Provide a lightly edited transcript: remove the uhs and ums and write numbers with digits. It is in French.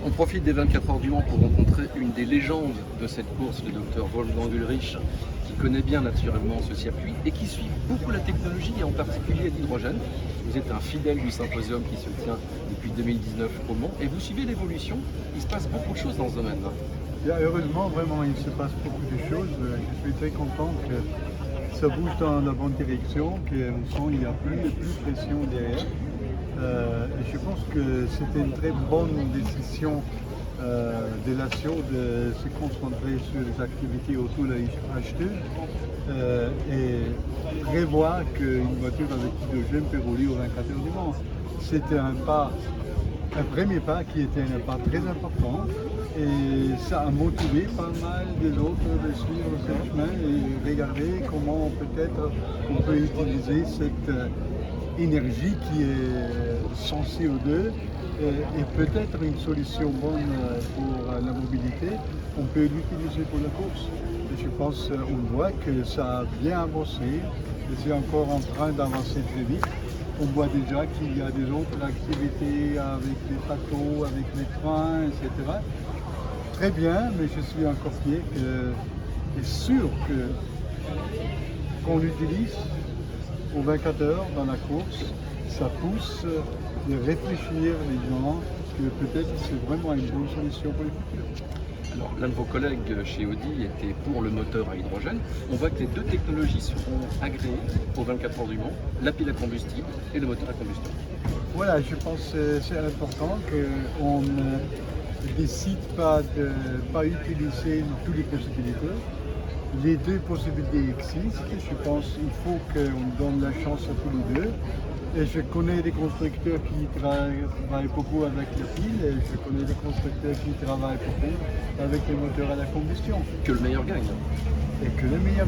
On profite des 24 heures du Mans pour rencontrer une des légendes de cette course, le docteur Wolfgang Ulrich, qui connaît bien naturellement ce circuit et qui suit beaucoup la technologie et en particulier l'hydrogène. Vous êtes un fidèle du symposium qui se tient depuis 2019 au Mans et vous suivez l'évolution. Il se passe beaucoup de choses dans ce domaine. Bien, heureusement, vraiment, il se passe beaucoup de choses. Je suis très content que ça bouge dans la bonne direction, qu'on sent qu'il n'y a plus de pression derrière. Et je pense que c'était une très bonne décision de l'ASIO de se concentrer sur les activités autour de la H2 et prévoir qu'une voiture avec hydrogène peut rouler aux 24 heures du Mans. C'était un premier pas qui était un pas très important et ça a motivé pas mal des autres de suivre ce chemin et regarder comment peut-être on peut utiliser cette énergie qui est sans CO2 et peut-être une solution bonne pour la mobilité, on peut l'utiliser pour la course. Et je pense qu'on voit que ça a bien avancé et c'est encore en train d'avancer très vite. On voit déjà qu'il y a des autres activités avec les bateaux, avec les trains, etc. Très bien, mais je suis encore fier et sûr qu'on utilise aux 24 heures dans la course, ça pousse de réfléchir les gens que peut-être c'est vraiment une bonne solution pour le futur. Alors, l'un de vos collègues chez Audi était pour le moteur à hydrogène. On voit que les deux technologies seront agréées aux 24 heures du Mans, la pile à combustible et le moteur à combustion. Voilà, je pense que c'est important qu'on ne décide pas de ne pas utiliser toutes les possibilités. Les deux possibilités existent. Je pense qu'il faut qu'on donne la chance à tous les deux. Et je connais des constructeurs qui travaillent beaucoup avec la pile et je connais des constructeurs qui travaillent beaucoup avec les moteurs à la combustion. Que le meilleur gagne. Et que le meilleur